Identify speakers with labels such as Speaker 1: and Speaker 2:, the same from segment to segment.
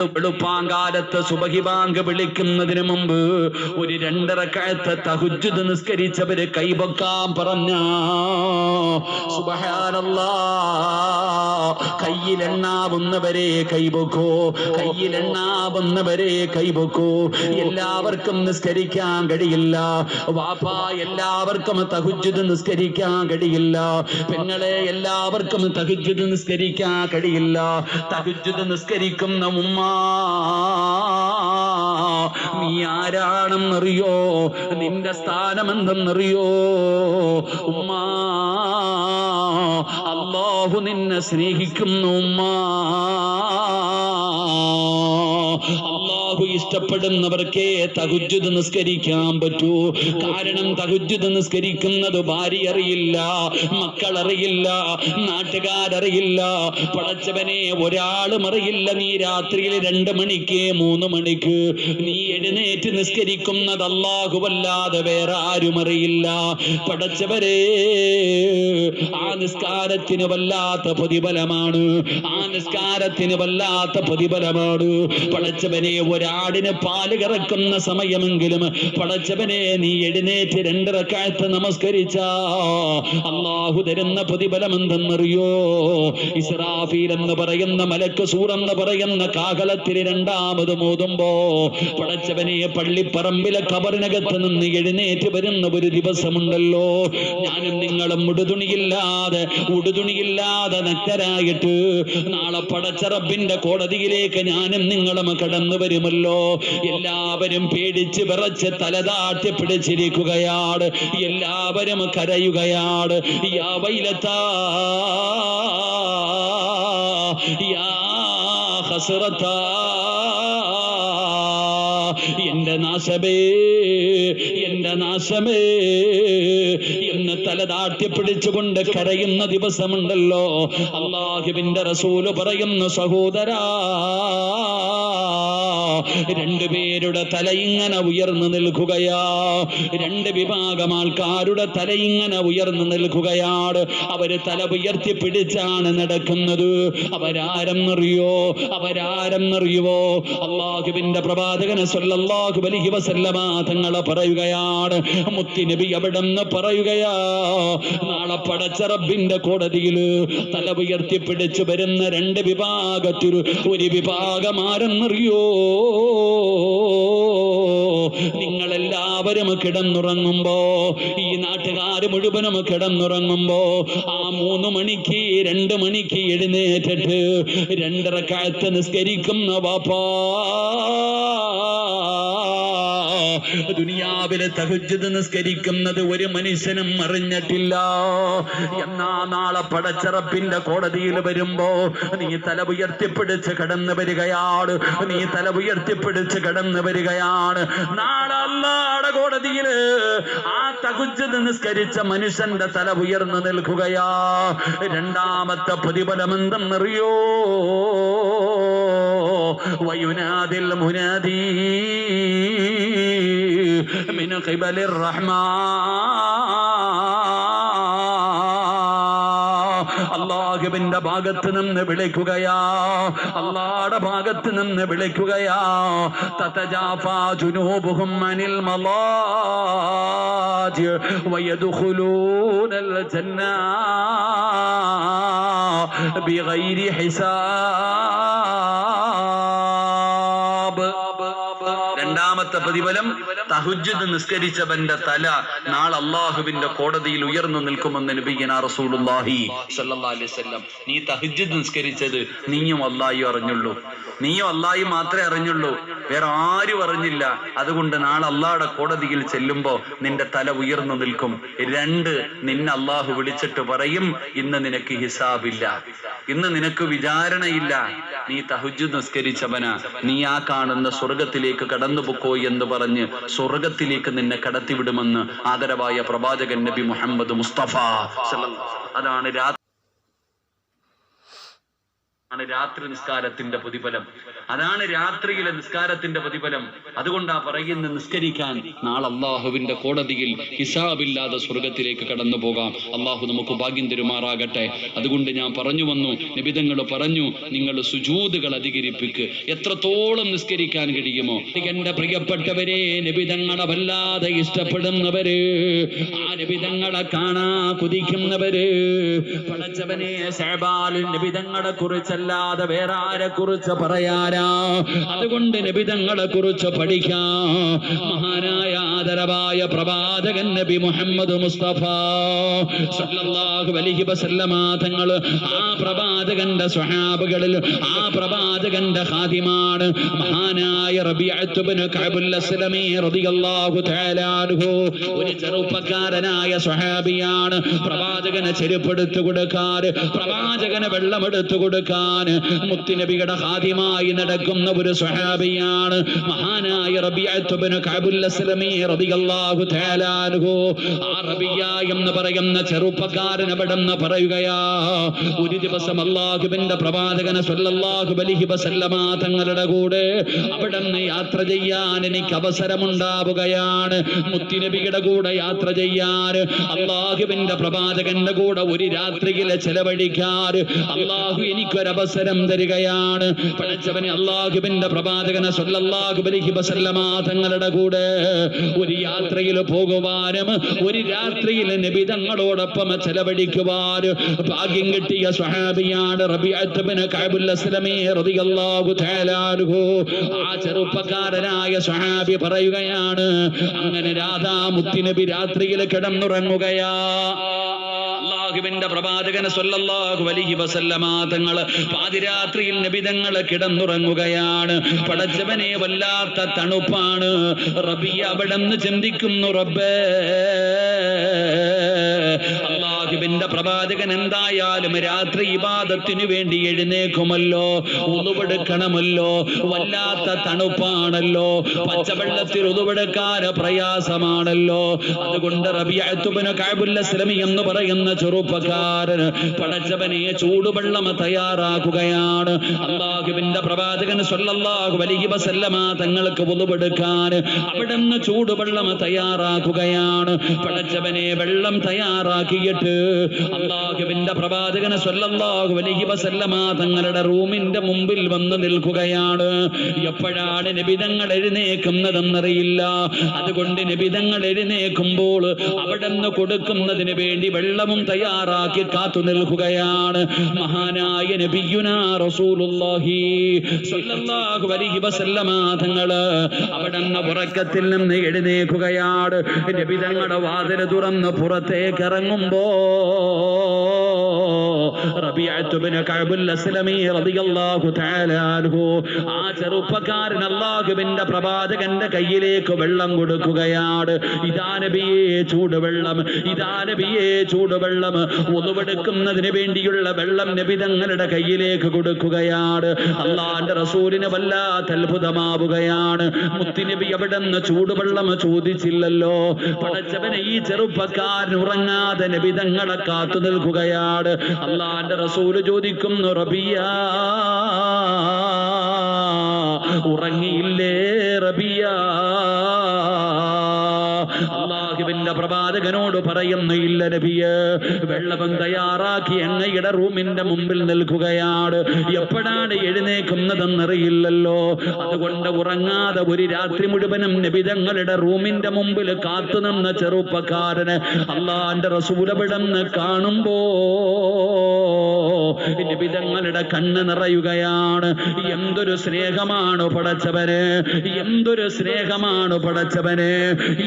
Speaker 1: വെളുപ്പാങ്കാലത്ത് സുബഹി ബാങ്ക് വിളിക്കുന്നതിന് മുമ്പ് ഒരു 2 റക്അത്ത് തഹജ്ജുദ് നിസ്കരിച്ചവര് കൈപൊക്കാൻ പറഞ്ഞ സുബ്ഹാനല്ലാഹ്, കയ്യിലെണ്ണാവുന്നവരെ കൈപൊക്കോ, കയ്യിലെണ്ണാവുന്നവരെ കൈപൊക്കോ. എല്ലാവർക്കും നിസ്കരിക്കാൻ കഴിയില്ല വാപ്പാ, എല്ലാവർക്കും തഹജ്ജുദ് നിസ്കരിക്കാൻ കഴിയില്ല പെങ്ങളെ, എല്ലാവർക്കും തഹജ്ജുദ് നിസ്കരിക്കാൻ കഴിയില്ല. തഹജ്ജുദ് നിസ്കരിക്കുന്ന ഉമ്മ, നീ ആരാണെന്നറിയോ? നിന്റെ സ്ഥാനം എന്തെന്നറിയോ? ഉമ്മ, അല്ലാഹു നിന്നെ സ്നേഹിക്കുന്നു ഉമ്മ. അല്ലാഹു ഇഷ്ടപ്പെടുന്നവർക്കേ തഹജ്ജുദ് നിസ്കരിക്കാൻ പറ്റൂ. കാരണം തഹജ്ജുദ് നിസ്കരിക്കുന്നത് ഭാര്യ അറിയില്ല, മക്കളറിയില്ല, നാട്ടുകാരറിയില്ല, പടച്ചവനെ ഒരാളും അറിയില്ല. നീ രാത്രിയിൽ 2 മണിക്ക് 3 മണിക്ക് നീ എഴുന്നേറ്റ് നിസ്കരിക്കുന്നത് അല്ലാഹുവല്ലാതെ വേറെ ആരും അറിയില്ല. പടച്ചവരെ, ആ നിസ്കാരത്തിന് വല്ലാത്ത പ്രതിഫലമാണ്, ആ നിസ്കാരത്തിന് വല്ലാത്ത പ്രതിഫലമാണ്. പടച്ചവനെ, ഒരാടിന് പാല് കറക്കുന്ന സമയമെങ്കിലും പടച്ചവനെ നീ എഴുന്നേറ്റ് 2 റക്അത്ത് നമസ്കരിച്ച അല്ലാഹു തരുന്ന പ്രതിഫലം എന്തെന്നറിയോ? ഇസ്രാഫീൽ എന്ന് പറയുന്ന മലക്ക് സൂറെന്ന് പറയുന്ന കാഹളത്തിൽ 2ാമത് മോതുമ്പോ പടച്ചവനെ പള്ളിപ്പറമ്പിലെ ഖബറിനകത്ത് നിന്ന് എഴുന്നേറ്റ് വരുന്ന ഒരു ദിവസമുണ്ടല്ലോ, ഞാനും നിങ്ങളും ഉടുതുണിയില്ലാതെ നഗ്നരായിട്ട് നാളെ പടച്ച റബ്ബിന്റെ കോടതിയിലേക്ക് ഞാനും നിങ്ങളും കടന്നു വരുമല്ലോ. എല്ലാവരും പേടിച്ച് വിറച്ച് തലതാട്ടി പിടിച്ചിരിക്കുകയാണ്, എല്ലാവരും കരയുകയാണ്. യാ വൈലതാ യാ ഹസ്റതാ, എന്റെ നാശമേ, എന്റെ നാശമേ എന്ന് തലതാട്ടി പിടിച്ചുകൊണ്ട് കരയുന്ന ദിവസമുണ്ടല്ലോ. അല്ലാഹുവിന്റെ റസൂല് പറയുന്നു, സഹോദരാ, 2 പേരുടെ തല ഇങ്ങനെ ഉയർന്നു നിൽക്കുകയാ. 2 വിഭാഗം ആൾക്കാരുടെ തല ഇങ്ങനെ ഉയർന്നു നിൽക്കുകയാണ്. അവര് തല ഉയർത്തി പിടിച്ചാണ് നടക്കുന്നത്. അവരാരെന്നറിയോ? അല്ലാഹുവിന്റെ പ്രവാചകൻ സ്വല്ലല്ലാഹു അലൈഹി വസല്ലമ തങ്ങളെ പറയുകയാണ്, മുത്തുനബി അവിടെന്ന് പറയുകയാ, നാളെ പടച്ച റബ്ബിന്റെ കോടതിയിൽ തല ഉയർത്തി പിടിച്ചു വരുന്ന 2 വിഭാഗത്തിൽ ഒരു വിഭാഗം ആരെന്നറിയോ? നിങ്ങളെല്ലാവരും കിടന്നുറങ്ങുമ്പോ, ഈ നാട്ടുകാർ മുഴുവനും കിടന്നുറങ്ങുമ്പോ, ആ 3 മണിക്ക് 2 മണിക്ക് എഴുന്നേറ്റിട്ട് 2 റക്അത്ത് നിസ്കരിക്കുന്ന വാപ്പാ, ദുനിയാവിലെ തഹജ്ജുദ് നിസ്കരിക്കുന്നത് ഒരു മനുഷ്യനും അറിഞ്ഞിട്ടില്ല. എന്നാ നാളെ പടച്ച റബ്ബിന്റെ കോടതിയിൽ വരുമ്പോ നീ തല ഉയർത്തിപ്പിടിച്ച് കടന്നു വരികയാണ്, നീ തല ഉയർത്തിപ്പിടിച്ച് കടന്നു വരികയാണ്. നാളെ അല്ലാഹുവിന്റെ കോടതിയിൽ ആ തഹജ്ജുദ് നിസ്കരിച്ച മനുഷ്യന്റെ തല ഉയർന്നു നിൽക്കുകയാ. 2ാമത്തെ പ്രതിഫലം എന്തെന്നറിയോ? വയുനാദിൽ മുനാദി മിൻ ഖിബലിർ റഹ്മാൻ, അല്ലാഹുവിന്റെ ഭാഗത്ത് നിന്ന് വിളിക്കുകയാ, അല്ലാഹുവിന്റെ ഭാഗത്ത് നിന്ന് വിളിക്കുകയാ. തതജാഫാ ജുനൂബുഹും അനിൽ മളാജി വയദ്ഖുലൂനൽ ജന്ന ബിഗൈരി ഹിസാബ്. 2ാമത്തെ പ്രതിഫലം, തഹജ്ജുദ് നിസ്കരിച്ചവന്റെ തല നാളെ അല്ലാഹുവിന്റെ കോടതിയിൽ ഉയർന്നു നിൽക്കുമെന്ന് നബിയുനാ റസൂലുള്ളാഹി സ്വല്ലല്ലാഹു അലൈഹി വസല്ലം. നീ തഹജ്ജുദ് നിസ്കരിച്ചത് നീയും അല്ലാഹുവും അറിഞ്ഞുള്ളൂ, നീയും അല്ലാഹുവും മാത്രമേ അറിഞ്ഞുള്ളൂ, വേറെ ആരും അറിഞ്ഞില്ല. അതുകൊണ്ട് നാളെ അല്ലാഹുവിന്റെ കോടതിയിൽ ചെല്ലുമ്പോ നിന്റെ തല ഉയർന്നു നിൽക്കും. 2, നിന്നെ അല്ലാഹു വിളിച്ചിട്ട് പറയും, ഇന്ന് നിനക്ക് ഹിസാബില്ല, ഇന്ന് നിനക്ക് വിചാരണയില്ല, നീ തഹജ്ജുദ് നിസ്കരിച്ചവനാ, നീ ആ കാണുന്ന സ്വർഗത്തിലേക്ക് കടന്നു പൊക്കോ എന്ന് പറഞ്ഞ് സ്വർഗത്തിലേക്ക് നിന്നെ കടത്തിവിടുമെന്ന് ആദരവായ പ്രവാചകൻ നബി മുഹമ്മദ് മുസ്തഫ. അതാണ് രാത്രി നിസ്കാരത്തിന്റെ പ്രതിഫലം. അതാണ് രാത്രിയിലെ നിസ്കാരത്തിന്റെ പ്രതിഫലം. അതുകൊണ്ടാ പറയുന്ന നിസ്കരിക്കാൻ നാളെ അള്ളാഹുവിന്റെ കോടതിയിൽ ഹിസാബില്ലാതെ സ്വർഗത്തിലേക്ക് കടന്നു പോകാം. അള്ളാഹു നമുക്ക് ഭാഗ്യം തരുമാറാകട്ടെ. അതുകൊണ്ട് ഞാൻ പറഞ്ഞു വന്നു, നബിതങ്ങൾ പറഞ്ഞു, നിങ്ങൾ സുജൂദുകൾ അധികരിപ്പിക്ക്, എത്രത്തോളം നിസ്കരിക്കാൻ കഴിയുമോ. എന്റെ പ്രിയപ്പെട്ടവരെ, നബിതങ്ങളെ വല്ലാതെ ഇഷ്ടപ്പെടുന്നവര്, ആ നബിതങ്ങളെ കാണാ കുതിക്കുന്നവര്, പടച്ചവനെ ശഅബാനിൽ നബിതങ്ങളെ കുറിച്ചല്ലാതെ വേറെ ആരെ കുറിച്ച് പറയാനാ? അതുകൊണ്ട് നബിതങ്ങളെ കുറിച്ച് പഠിക്കാം. മഹാനായ ആദരവായ പ്രവാചകൻ നബി മുഹമ്മദ് മുസ്തഫ സല്ലല്ലാഹു അലൈഹി വസല്ലമ തങ്ങൾ ആ പ്രവാചകന്റെ സ്വഹാബകളിൽ ആ പ്രവാചകന്റെ ഖാദിമാണ് മഹാനായ റബീഅത്ത് ഇബ്നു കഅബുൽ അസ്ലമി റളിയല്ലാഹു തആല അൻഹു. ഒരു ചെറുപ്പക്കാരനായ സ്വഹാബിയാണ്. പ്രവാചകനെ ചെരുപ്പെടുത്തു കൊടുക്കാൻ, പ്രവാചകന് വെള്ളമെടുത്തു കൊടുക്കാൻ മുത്തുനബിയുടെ ഖാദിമായി നടക്കുന്ന ഒരു സ്വഹാബിയാണ് മഹാനായ റബീഅത്ത് ഇബ്നു കഅബുൽ അസ്ലമി റളിയല്ലാഹു തആല അൻഹു. ആ റബീഅ എന്ന് പറയുന്ന ചെറുപ്പക്കാരൻ അവിടെന്ന് പറയുകയാ, ഒരു ദിവസം അല്ലാഹുവിന്റെ പ്രവാചകൻ സ്വല്ലല്ലാഹു അലൈഹി വസല്ലമ തങ്ങളുടെ കൂടെ അവിടെന്ന് യാത്ര ചെയ്യാൻ എനിക്ക് അവസരമുണ്ടാവുകയാണ്. മുത്തുനബിയുടെ കൂടെ യാത്ര ചെയ്യാൻ, അല്ലാഹുവിന്റെ പ്രവാചകന്റെ കൂടെ ഒരു രാത്രിയിലെ ചെലവഴിക്കാൻ അല്ലാഹു എനിക്കൊരവസരം തരികയാണ്. പടച്ചവനെ, അല്ലാഹുവിന്റെ പ്രവാചകനെ സ്വല്ലല്ലാഹു അലൈഹി വസല്ലമ തങ്ങളുടെ കൂടെ ഒരു യാത്രയിൽ പോകുവാനും ഒരു രാത്രിയിൽ നബി തങ്ങളോടൊപ്പം ചെലവഴിക്കുവാനും ഭാഗ്യം കിട്ടിയ സ്വഹാബിയാണ് റബീഅത്ത് ഇബ്നു കഅബുൽ അസ്ലമി റളിയല്ലാഹു തആല അൻഹു. ആ ചെറുപ്പക്കാരനായ സ്വഹാബി പറയുകയാണ്, അങ്ങനെ രാധാ മുത്തുനബി രാത്രിയിൽ കിടന്നുറങ്ങുകയാ. അല്ലാഹുവിന്റെ പ്രവാചകൻ സ്വല്ലല്ലാഹു അലൈഹി വസല്ലമ തങ്ങൾ പാതിരാത്രിയിൽ നബി തങ്ങൾ കിടന്നുറങ്ങുകയാണ്. പടച്ചവനെ, വല്ലാത്ത തണുപ്പാണ്. റബീഅ അവിടെന്ന് ചിന്തിക്കുന്നു, റബ്ബേ, അല്ലാഹുവിന്റെ പ്രവാചകൻ എന്തായാലും രാത്രി ഇബാദത്തിനു വേണ്ടി എഴുന്നേക്കുമല്ലോ, ഉളുവെടുക്കണമല്ലോ, വല്ലാത്ത തണുപ്പാണല്ലോ, പച്ചവെള്ളത്തിൽ ഉളുവെടുക്കാൻ പ്രയാസമാണല്ലോ. അതുകൊണ്ട് റബീഅത്ത് ഇബ്നു കഅബുൽ അസ്ലമി എന്ന് പറയുന്ന ചെറുപ്പക്കാരൻ പടച്ചവനെ ചൂടുവെള്ളം തയ്യാറാക്കുകയാണ്. അല്ലാഹുവിന്റെ പ്രവാചകൻ സ്വല്ലല്ലാഹു അലൈഹി വസല്ലമ തങ്ങൾക്ക് ഉളുവെടുക്കാൻ അവിടുന്ന് ചൂടുവെള്ളം തയ്യാറാക്കുകയാണ്. പടച്ചവനെ, വെള്ളം തയ്യാറാക്കിയിട്ട് അല്ലാഹുവിന്റെ പ്രവാചകൻ സ്വല്ലല്ലാഹു അലൈഹി വസല്ലമ തങ്ങളുടെ റൂമിന്റെ മുമ്പിൽ വന്ന് നിൽക്കുകയാണ്. എപ്പോഴാണ് നബിതങ്ങൾ എഴുന്നേക്കുന്നതെന്നറിയില്ല. അതുകൊണ്ട് നബിതങ്ങൾ എഴുന്നേക്കുമ്പോൾ അവിടുന്ന് കൊടുക്കുന്നതിന് വേണ്ടി വെള്ളവും തയ്യാറാക്കി കാത്തു നിൽക്കുകയാണ്. മഹാനായ നബിയുനാ റസൂലുള്ളാഹി സ്വല്ലല്ലാഹു അലൈഹി വസല്ലമ തങ്ങൾ അവിടുന്ന് ഉറക്കത്തിൽ നിന്ന് എഴുന്നേക്കുകയാണ്. നബിതങ്ങളുടെ വാതിൽ തുറന്ന് പുറത്തേക്ക് ഇറങ്ങുമ്പോ റബീഅത്ത് ഇബ്നു കഅബുൽ അസ്ലമി റളിയല്ലാഹു തആല അൻഹു ആ ചെറുപ്പക്കാരൻ അല്ലാഹുവിന്റെ പ്രവാചകന്റെ കയ്യിലേക്ക് വെള്ളം കൊടുക്കുകയാണ്. ഇതാ നബിയേ ചൂടുവെള്ളം, ഇതാ നബിയേ ചൂടുവെള്ളം. ഉളുവെടുക്കുന്നതിന് വേണ്ടിയുള്ള വെള്ളം നബി തങ്ങളുടെ കയ്യിലേക്ക് കൊടുക്കുകയാണ്. അല്ലാഹുവിന്റെ റസൂലിന് വല്ലാത്ത അത്ഭുതമാവുകയാണ്. മുത്തുനബി അവിടുന്ന് ചൂടുവെള്ളം ചോദിച്ചില്ലല്ലോ. പടച്ചവനെ, ഈ ചെറുപ്പക്കാരൻ ഉറങ്ങാതെ നബി തങ്ങളെ കാത്തു നിൽക്കുകയാണ്. അല്ലാഹുവിന്റെ റസൂല് ചോദിക്കുന്നു, റബീഅ, ഉറങ്ങിയില്ലേ റബീഅ? അല്ലാഹുവിന്റെ പ്രവാചകനോട് പറയുന്നു, ഇല്ല നബിയേ, വെള്ളം തയ്യാറാക്കി അങ്ങയുടെ റൂമിന്റെ മുമ്പിൽ നിൽക്കുകയാണ്. എപ്പോഴാണ് എഴുന്നേക്കുന്നതെന്നറിയില്ലല്ലോ. അതുകൊണ്ട് ഉറങ്ങാതെ ഒരു രാത്രി മുഴുവനും നബി തങ്ങളുടെ റൂമിന്റെ മുമ്പിൽ കാത്തുനിന്ന ചെറുപ്പക്കാരന് അല്ലാഹുവിന്റെ റസൂൽ അവിടുന്ന് കാണുമ്പോ നബി തങ്ങളുടെ കണ്ണ് നിറയുകയാണ്. എന്തൊരു സ്നേഹമാണ് പടച്ചവന്, എന്തൊരു സ്നേഹമാണ് പടച്ചവന്.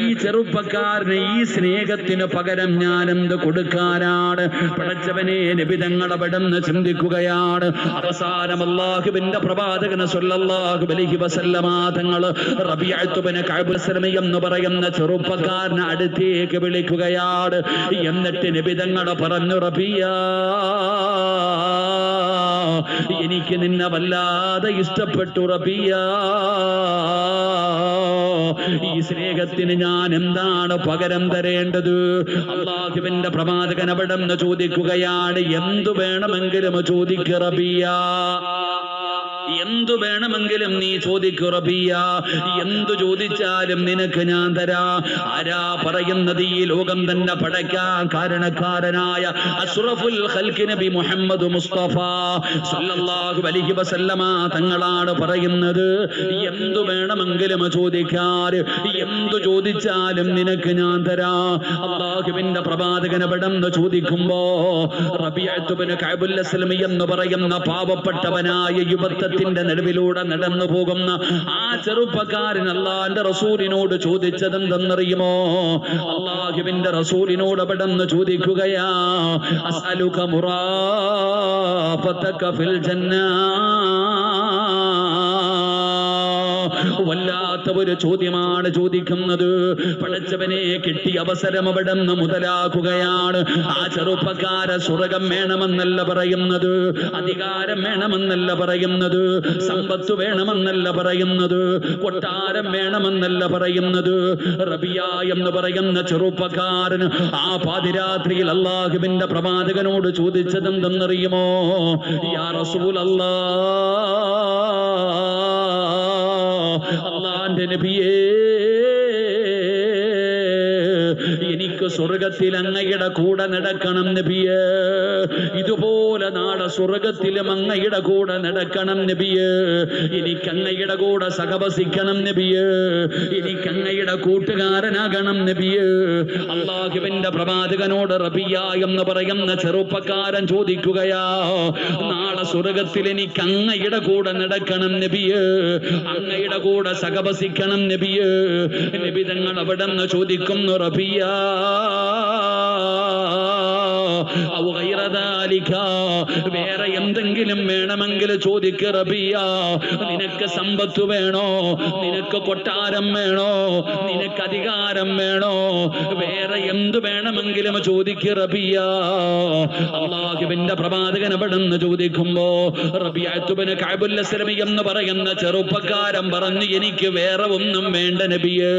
Speaker 1: ഈ ചെറുപ്പക്കാരന് ഈ സ്നേഹത്തിന് പകരം ഞാൻ എന്ത് കൊടുക്കാനാണ് പടച്ചവനെ? നബി തങ്ങൾ അവിടുന്ന് ചിന്തിക്കുകയാണ്. അവസാനം അല്ലാഹുവിന്റെ പ്രവാചകൻ സ്വല്ലല്ലാഹു അലൈഹി വസല്ലമ തങ്ങൾ റബീഅത്ത് ഇബ്നു കഅബുൽ അസ്ലമി എന്ന് പറയുന്ന ചെറുപ്പക്കാരനെ അടുത്തേക്ക് വിളിക്കുകയാണ്. എന്നിട്ട് നബി തങ്ങൾ പറഞ്ഞു, റബീഅ, എനിക്ക് നിന്നെ വല്ലാതെ ഇഷ്ടപ്പെട്ടു റബീഅ. ഈ സ്നേഹത്തിന് ഞാൻ എന്താണ് പകരം തരേണ്ടത്? അല്ലാഹുവിന്റെ പ്രവാചകൻ അവിടുന്ന് ചോദിക്കുകയാണ്, എന്തു വേണമെങ്കിലും ചോദിക്കുക റബീഅ. എന്തു വേണമെങ്കിലും നീ ചോദിക്കു റബിയ, എന്തു ചോദിച്ചാലും നിനക്ക് ഞാൻ തരാ. ആരാ പറയുന്നത്? ഈ ലോകം തന്നെ പടയ്ക്കാൻ കാരണക്കാരനായ അഷ്റഫുൽ ഖൽഖ് നബി മുഹമ്മദ് മുസ്തഫ സല്ലല്ലാഹു അലൈഹി വസല്ലമ തങ്ങളാണ് പറയുന്നത്. എന്തു വേണമെങ്കിലും ചോദിക്കാൻ, എന്തു ചോദിച്ചാലും നിനക്ക് ഞാൻ തരാ. അല്ലാഹുവിന്റെ പ്രവാചകനെ പെട്ടെന്ന് ചോദിക്കുമ്പോ റബീഅത്ത് ബിൻ കഅബുൽ അസ്ലമി എന്ന് പറയുന്ന പാവപ്പെട്ടവനായ യുവത്വത്തിന്റെ നടുവിലൂടെ നടന്നു പോകുന്ന ആ ചെറുപ്പക്കാരൻ അല്ലാഹുവിന്റെ റസൂലിനോട് ചോദിച്ചതെന്തെന്നറിയുമോ? അല്ലാഹുവിന്റെ റസൂലിനോട് പെട്ടെന്ന് ചോദിക്കുകയാ, അസ്അലുക മുറാഫതക ഫിൽ ജന്ന. വല്ലാത്ത ഒരു ചോദ്യമാണ് ചോദിക്കുന്നത്. പടച്ചവനെ കിട്ടിയ അവസരം അവിടെ നിന്ന് മുതലാക്കുകയാണ്. ആ ചെറുപ്പക്കാര സ്വർഗം വേണമെന്നല്ല പറയുന്നത്, അധികാരം വേണമെന്നല്ല പറയുന്നത്, സമ്പത്ത് വേണമെന്നല്ല പറയുന്നത്, കൊട്ടാരം വേണമെന്നല്ല പറയുന്നത്. റബിയ എന്ന് പറയുന്ന ചെറുപ്പക്കാരൻ ആ പാതിരാത്രിയിൽ അല്ലാഹുവിന്റെ പ്രവാചകനോട് ചോദിച്ചതെന്തെന്നറിയുമോ? യാ റസൂലല്ലാഹ്, അല്ലാഹുവിന്റെ നബിയേ, എനിക്ക് സ്വർഗത്തിൽ അങ്ങയുടെ കൂടെ നടക്കണം നബിയേ. ഇതുപോലെ നാളെ സ്വർഗത്തിലും അങ്ങയുടെ കൂടെ നടക്കണം നബിയേ. എനിക്ക് അങ്ങയുടെ കൂടെ സഹവസിക്കണം നബിയേ. എനിക്ക് അങ്ങയുടെ കൂട്ടുകാരനാകണം നബിയേ. അല്ലാഹുവിന്റെ പ്രവാചകനോട് റബിയ എന്ന് പറയുന്ന ചെറുപ്പക്കാരൻ ചോദിക്കുകയാ, നാളെ സ്വർഗത്തിൽ എനിക്ക് അങ്ങയുടെ കൂടെ നടക്കണം നബിയേ, അങ്ങയുടെ കൂടെ സഹവസിക്കണം നബിയേ. നബി തങ്ങൾ അവിടെ നിന്ന് ചോദിക്കുന്നു, റബിയ ഔ ഗൈറ ദാലിക, വേറെ എന്തെങ്കിലും വേണമെങ്കിൽ ചോദിക്ക് റബിയ. നിനക്ക് സമ്പത്ത് വേണോ? നിനക്ക് കൊട്ടാരം വേണോ? നിനക്ക് അധികാരം വേണോ? വേറെ എന്ത് വേണമെങ്കിലും ചോദിക്ക് റബിയ. അല്ലാഹുവിന്റെ പ്രവാചകൻ അവിടുന്ന് ചോദിക്കുമ്പോ റബീഅത്ത് ബിൻ കഅബുൽ അസ്ലമി എന്ന് പറയുന്ന ചെറുപ്പക്കാരൻ പറഞ്ഞു, എനിക്ക് വേറെ ഒന്നും വേണ്ട നബിയേ,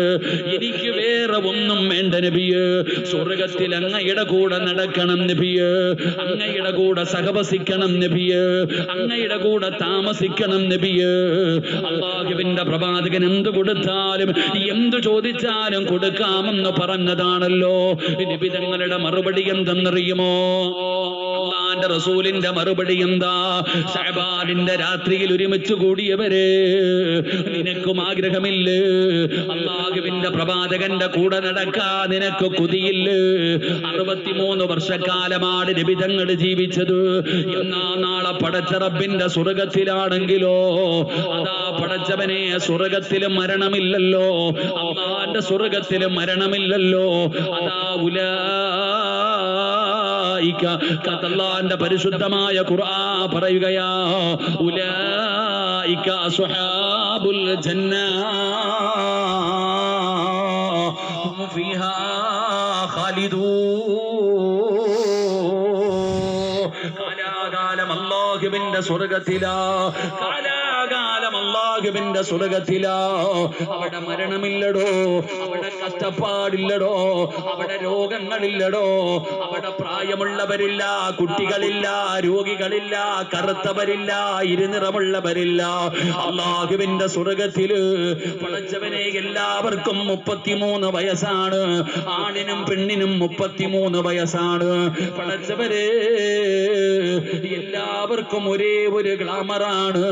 Speaker 1: എനിക്ക് വേറെ ഒന്നും വേണ്ട നബിയേ. സ്വർഗത്തിൽ അങ്ങയുടെ കൂടെ നടക്കണം നബിയേ, അങ്ങയുടെ കൂടെ സഹവസിക്കണം നബിയേ, അങ്ങയുടെ കൂടെ താമസിക്കണം നബിയേ. അല്ലാഹുവിന്റെ പ്രവാചകൻ എന്ത് കൊടുത്താലും എന്ത് ചോദിച്ചാലും കൊടുക്കാമെന്ന് പറഞ്ഞതാണല്ലോ. നബി തങ്ങളുടെ മറുപടി എന്തെന്നറിയുമോ? അല്ലാഹുവിന്റെ റസൂലിന്റെ മറുപടി എന്താ? ശഅബാനിന്റെ രാത്രിയിൽ ഒരുമിച്ച് കൂടിയവരെ, നിനക്കും ആഗ്രഹമില്ലേ അല്ലാഹുവിന്റെ പ്രവാചകന്റെ കൂടെ നടക്കാൻ? നിനക്ക് കൊതിയില്ലേ? 63 വർഷക്കാലമാണ് നബി തങ്ങൾ ജീവിച്ചത്. എന്നാ നാളെ പടച്ച റബ്ബിന്റെ സ്വർഗത്തിലാണെങ്കിലോ, അതാ പടച്ചവനെ സ്വർഗത്തിലും മരണമില്ലല്ലോ, അല്ലാഹുവിന്റെ സ്വർഗത്തിലും മരണമില്ലല്ലോ. അതാ ഉലൈക, അല്ലാഹുവിന്റെ പരിശുദ്ധമായ ഖുർആൻ പറയുകയാ, ഉലൈക അസ്ഹാബുൽ ജന്ന ഹും ഫീഹാ കാലാകാലം അല്ലാഹുവിന്റെ സ്വർഗത്തിലാ, കാലാകാലം അല്ലാഹുവിന്റെ സ്വർഗത്തിലാ. അവിടെ മരണമില്ലടോ, അവിടെ കഷ്ടപ്പാടില്ലടോ, അവിടെ രോഗങ്ങളില്ലടോ, അവിടെ പ്രായമുള്ളവരില്ല, കുട്ടികളില്ല, രോഗികളില്ല, കറുത്തവരില്ല, ഇരുനിറമുള്ളവരില്ല. അല്ലാഹുവിന്റെ സ്വർഗത്തില് പടച്ചവനെ എല്ലാവർക്കും 33 വയസ്സാണ്. ആണിനും പെണ്ണിനും 33 വയസ്സാണ്. പടച്ചവരെ എല്ലാവർക്കും ഒരേ ഒരു ഗ്ലാമറാണ്.